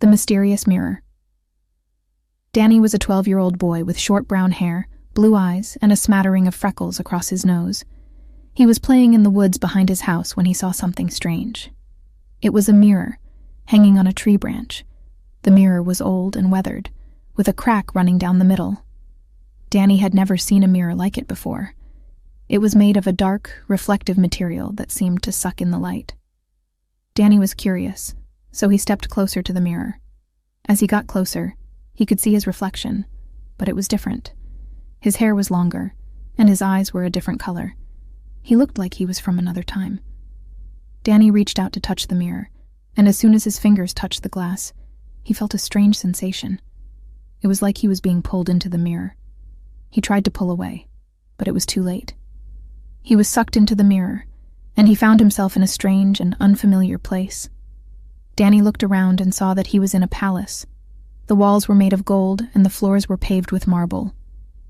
The Mysterious Mirror. Danny was a 12-year-old boy with short brown hair, blue eyes, and a smattering of freckles across his nose. He was playing in the woods behind his house when he saw something strange. It was a mirror, hanging on a tree branch. The mirror was old and weathered, with a crack running down the middle. Danny had never seen a mirror like it before. It was made of a dark, reflective material that seemed to suck in the light. Danny was curious, so he stepped closer to the mirror. As he got closer, he could see his reflection, but it was different. His hair was longer, and his eyes were a different color. He looked like he was from another time. Danny reached out to touch the mirror, and as soon as his fingers touched the glass, he felt a strange sensation. It was like he was being pulled into the mirror. He tried to pull away, but it was too late. He was sucked into the mirror, and he found himself in a strange and unfamiliar place. Danny looked around and saw that he was in a palace. The walls were made of gold, and the floors were paved with marble.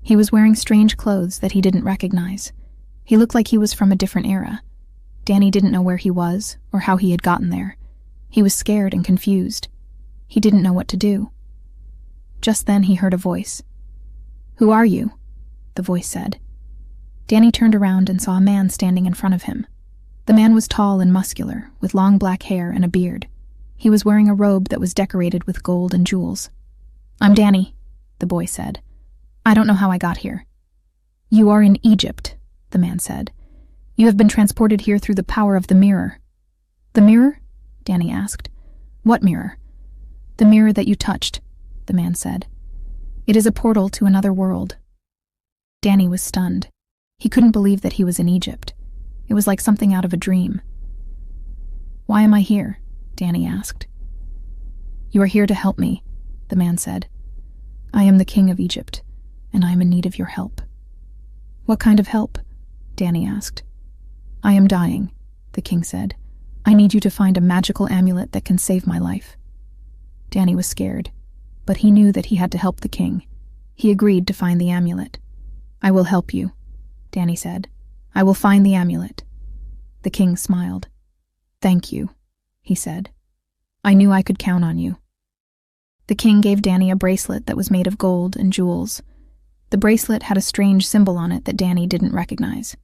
He was wearing strange clothes that he didn't recognize. He looked like he was from a different era. Danny didn't know where he was or how he had gotten there. He was scared and confused. He didn't know what to do. Just then he heard a voice. "Who are you?" the voice said. Danny turned around and saw a man standing in front of him. The man was tall and muscular, with long black hair and a beard. He was wearing a robe that was decorated with gold and jewels. "I'm Danny," the boy said. "I don't know how I got here." "You are in Egypt," the man said. "You have been transported here through the power of the mirror." "The mirror?" Danny asked. "What mirror?" "The mirror that you touched," the man said. "It is a portal to another world." Danny was stunned. He couldn't believe that he was in Egypt. It was like something out of a dream. "Why am I here?" Danny asked. "You are here to help me," the man said. "I am the king of Egypt, and I am in need of your help." "What kind of help?" Danny asked. "I am dying," the king said. "I need you to find a magical amulet that can save my life." Danny was scared, but he knew that he had to help the king. He agreed to find the amulet. "I will help you," Danny said. "I will find the amulet." The king smiled. "Thank you," he said. "I knew I could count on you." The king gave Danny a bracelet that was made of gold and jewels. The bracelet had a strange symbol on it that Danny didn't recognize.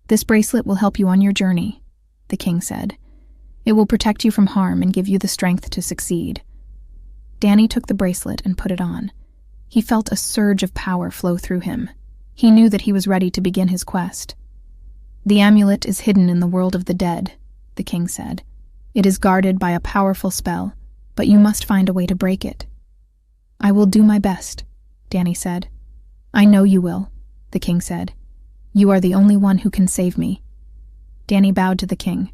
"This bracelet will help you on your journey," the king said. "It will protect you from harm and give you the strength to succeed." Danny took the bracelet and put it on. He felt a surge of power flow through him. He knew that he was ready to begin his quest. "The amulet is hidden in the world of the dead," the king said. "It is guarded by a powerful spell, but you must find a way to break it." "I will do my best," Danny said. "I know you will," the king said. "You are the only one who can save me." Danny bowed to the king.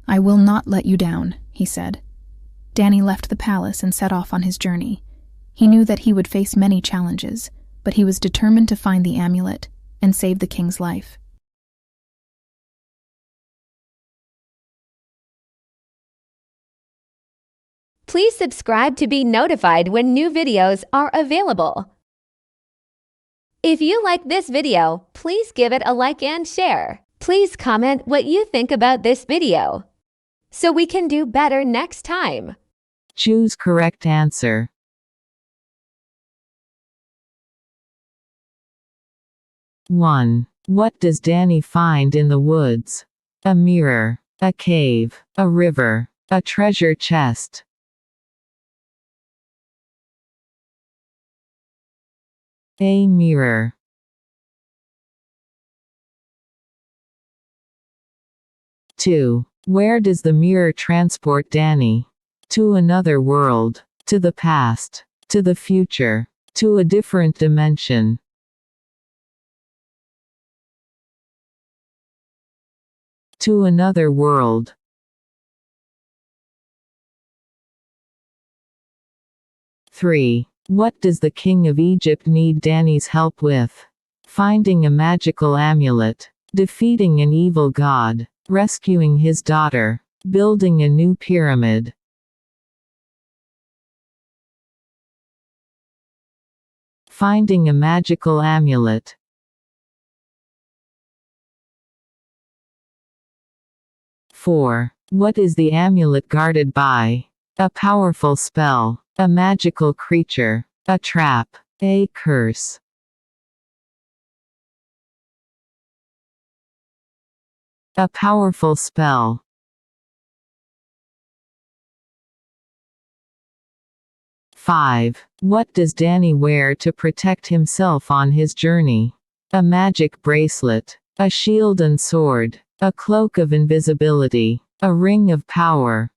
"I will not let you down," he said. Danny left the palace and set off on his journey. He knew that he would face many challenges, but he was determined to find the amulet and save the king's life. Please subscribe to be notified when new videos are available. If you like this video, please give it a like and share. Please comment what you think about this video, so we can do better next time. Choose correct answer. 1. What does Danny find in the woods? A mirror, a cave, a river, a treasure chest. A mirror. 2. Where does the mirror transport Danny? To another world, to the past, to the future, to a different dimension. To another world. 3. What does the king of Egypt need Danny's help with? Finding a magical amulet, defeating an evil god, rescuing his daughter, building a new pyramid. Finding a magical amulet. 4. What is the amulet guarded by? A powerful spell. A magical creature. A trap. A curse. A powerful spell. 5. What does Danny wear to protect himself on his journey? A magic bracelet. A shield and sword. A cloak of invisibility. A ring of power.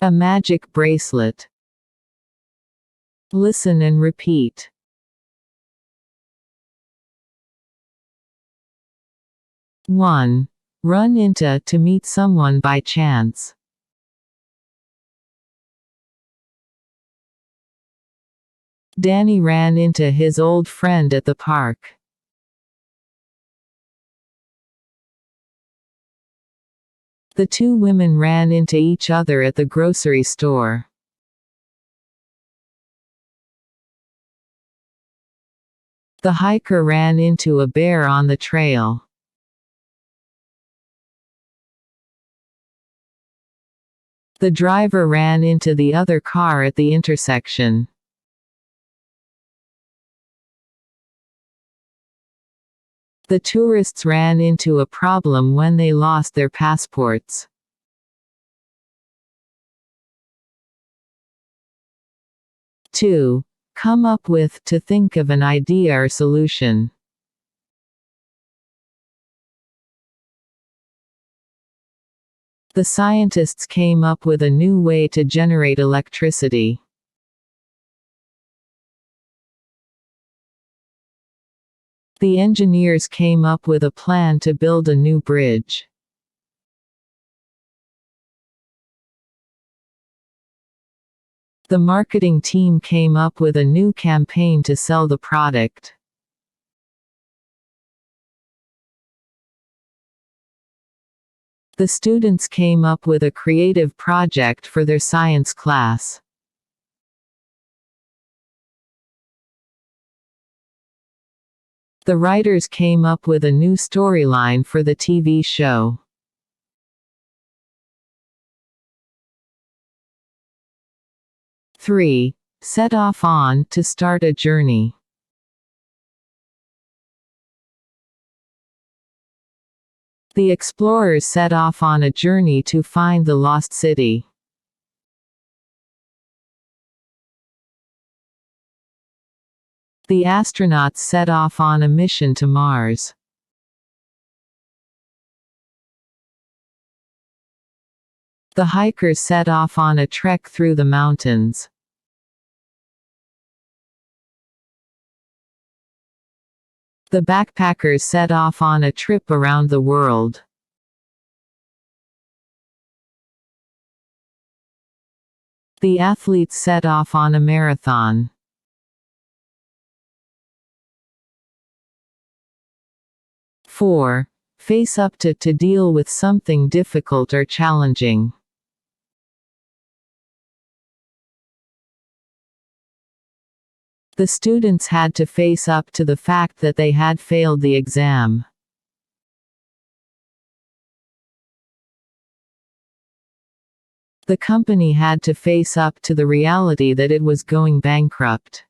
A magic bracelet. Listen and repeat. 1. Run into to meet someone by chance. Danny ran into his old friend at the park. The two women ran into each other at the grocery store. The hiker ran into a bear on the trail. The driver ran into the other car at the intersection. The tourists ran into a problem when they lost their passports. Two. Come up with to think of an idea or solution. The scientists came up with a new way to generate electricity. The engineers came up with a plan to build a new bridge. The marketing team came up with a new campaign to sell the product. The students came up with a creative project for their science class. The writers came up with a new storyline for the TV show. Three. Set off on to start a journey. The explorers set off on a journey to find the lost city. The astronauts set off on a mission to Mars. The hikers set off on a trek through the mountains. The backpackers set off on a trip around the world. The athletes set off on a marathon. Four. Face up to deal with something difficult or challenging. The students had to face up to the fact that they had failed the exam. The company had to face up to the reality that it was going bankrupt.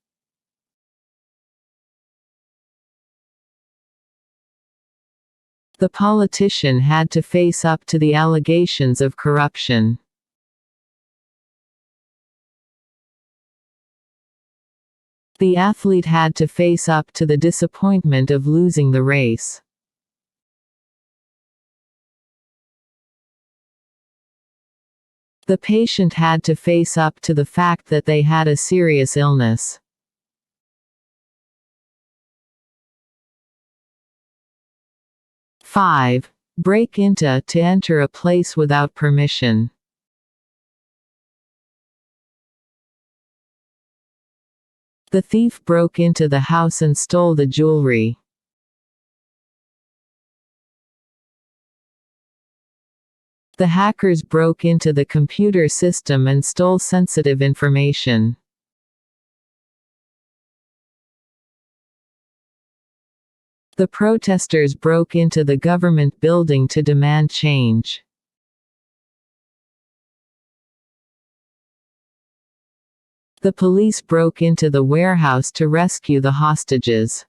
The politician had to face up to the allegations of corruption. The athlete had to face up to the disappointment of losing the race. The patient had to face up to the fact that they had a serious illness. Five. Break into to enter a place without permission. The thief broke into the house and stole the jewelry. The hackers broke into the computer system and stole sensitive information. The protesters broke into the government building to demand change. The police broke into the warehouse to rescue the hostages.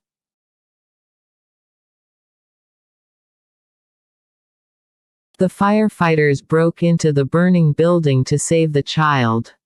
The firefighters broke into the burning building to save the child.